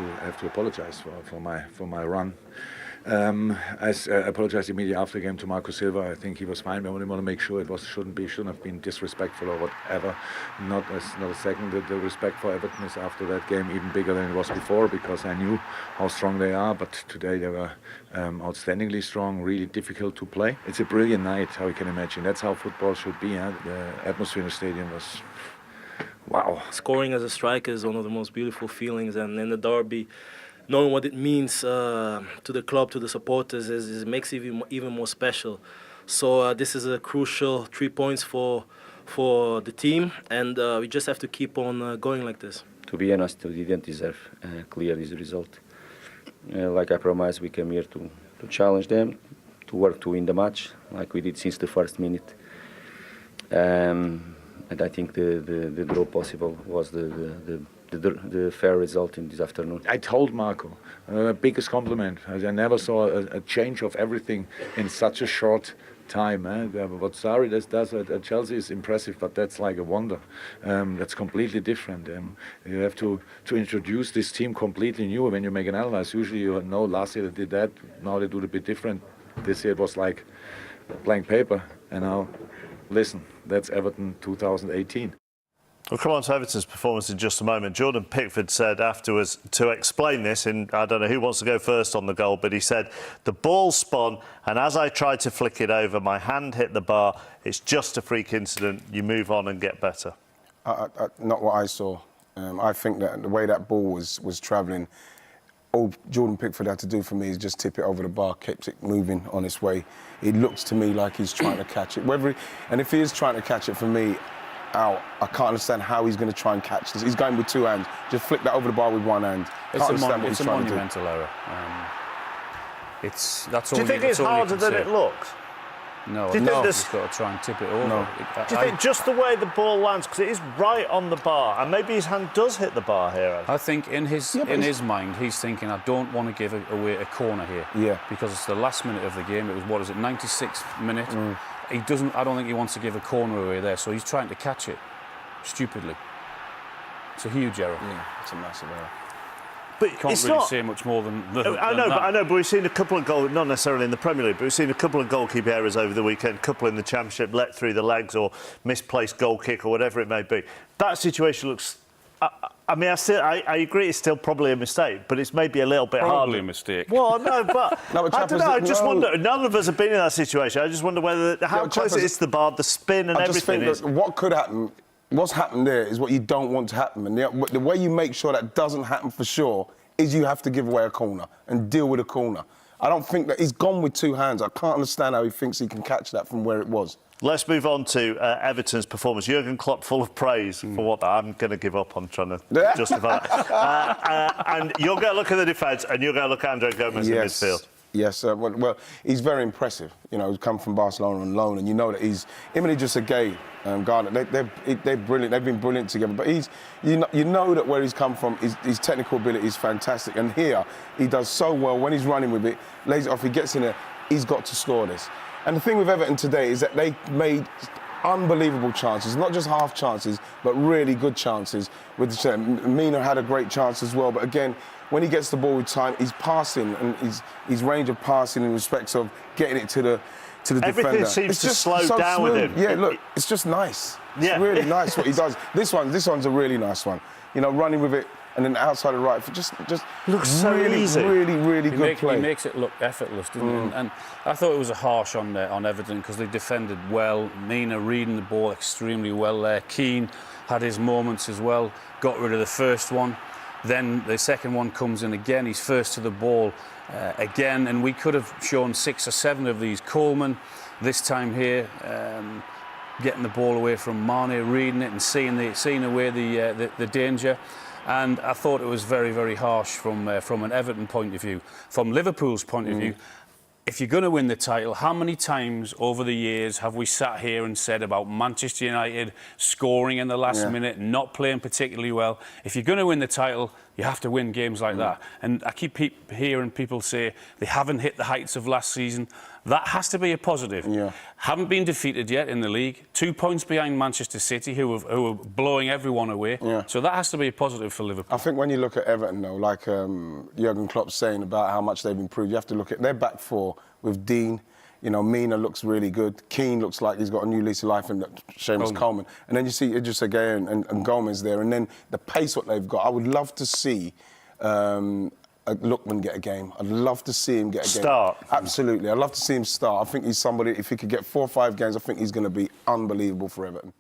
have to apologise for my run. I apologized immediately after the game to Marco Silva. I think he was fine. But I want to make sure shouldn't have been disrespectful or whatever. Not a second. The respect for Everton is after that game even bigger than it was before, because I knew how strong they are. But today they were outstandingly strong. Really difficult to play. It's a brilliant night. How you can imagine. That's how football should be. Huh? The atmosphere in the stadium was. Wow. Scoring as a striker is one of the most beautiful feelings, and in the derby, knowing what it means to the club, to the supporters, it makes it even more special. So this is a crucial 3 points for the team, and we just have to keep on going like this. To be honest, we didn't deserve clear this result. Like I promised, we came here to challenge them, to work to win the match, like we did since the first minute. And I think the draw possible was the fair result in this afternoon. I told Marco, biggest compliment. I never saw a change of everything in such a short time. What Sarri does at Chelsea is impressive, but that's like a wonder. That's completely different. You have to introduce this team completely new when you make an analysis. Usually you know last year they did that, now they do it a bit different. This year it was like blank paper, and now, listen, that's Everton 2018. We'll come on to Everton's performance in just a moment. Jordan Pickford said afterwards, to explain this, and I don't know who wants to go first on the goal, but he said, the ball spun, and as I tried to flick it over, my hand hit the bar. It's just a freak incident. You move on and get better. Not what I saw. I think that the way that ball was travelling, all Jordan Pickford had to do for me is just tip it over the bar, kept it moving on its way. It looks to me like he's trying to catch it. And if he is trying to catch it, for me, I can't understand how he's going to try and catch this. He's going with two hands. Just flick that over the bar with one hand. It's a monumental error. That's all. Do you think it's harder than it looks? No, he's got to try and tip it over. No. Do you think just the way the ball lands, because it is right on the bar, and maybe his hand does hit the bar here? I think in his mind, he's thinking, I don't want to give away a corner here. Yeah. Because it's the last minute of the game. It was, 96th minute? I don't think he wants to give a corner away there, so he's trying to catch it stupidly. It's a huge error. Yeah, it's a massive error. But you can't really say much more than that. I know, but we've seen a couple of goals, not necessarily in the Premier League, but we've seen a couple of goalkeeper errors over the weekend, a couple in the Championship, let through the legs or misplaced goal kick or whatever it may be. That situation looks... I mean, I agree it's still probably a mistake, but it's maybe a little bit harder. Probably a mistake. Well, no, but I don't know, I just wonder, none of us have been in that situation. I just wonder how close it is to the bar, the spin and everything is. What could happen, what's happened there is what you don't want to happen. And the way you make sure that doesn't happen for sure is you have to give away a corner and deal with a corner. I don't think that he's gone with two hands. I can't understand how he thinks he can catch that from where it was. Let's move on to Everton's performance. Jurgen Klopp full of praise for what I'm going to give up on trying to justify that. And you'll go look at the defence and you'll go look at Andre Gomez in midfield. Yes, well, he's very impressive. You know, he's come from Barcelona on loan, and you know that him and Idrissa Gueye, Ghana, they're brilliant. They've been brilliant together. But you know that where he's come from, his technical ability is fantastic. And here, he does so well when he's running with it, lays it off, he gets in there, he's got to score this. And the thing with Everton today is that they made unbelievable chances, not just half chances, but really good chances. Mina had a great chance as well, but again, when he gets the ball with time, he's passing, and his range of passing in respects of getting it to the defender. Everything seems to slow down with him. Yeah, look, it's just nice. It's really nice what he does. This one's a really nice one. You know, running with it, and then outside the right, just looks so easy. Really good play. He makes it look effortless, doesn't he? And I thought it was a harsh on Everton because they defended well. Mina reading the ball extremely well there. Keane had his moments as well. Got rid of the first one. Then the second one comes in again. He's first to the ball again, and we could have shown 6 or 7 of these. Coleman, this time here, getting the ball away from Mane, reading it and seeing away the danger. And I thought it was very, very harsh from an Everton point of view. From Liverpool's point of view, if you're going to win the title, how many times over the years have we sat here and said about Manchester United scoring in the last minute, not playing particularly well? If you're going to win the title, You have to win games like that. And I keep hearing people say they haven't hit the heights of last season. That has to be a positive. Yeah. Haven't been defeated yet in the league. 2 points behind Manchester City, who are blowing everyone away. Yeah. So that has to be a positive for Liverpool. I think when you look at Everton, though, like Jurgen Klopp's saying about how much they've improved, you have to look at their back four with Dean. You know, Mina looks really good. Keane looks like he's got a new lease of life, and Seamus Coleman. And then you see Idrissa Gueye and Gomez there. And then the pace what they've got. I would love to see Lookman get a game. I'd love to see him get a game. Start. Absolutely. I'd love to see him start. I think he's somebody, if he could get 4 or 5 games, I think he's going to be unbelievable for Everton.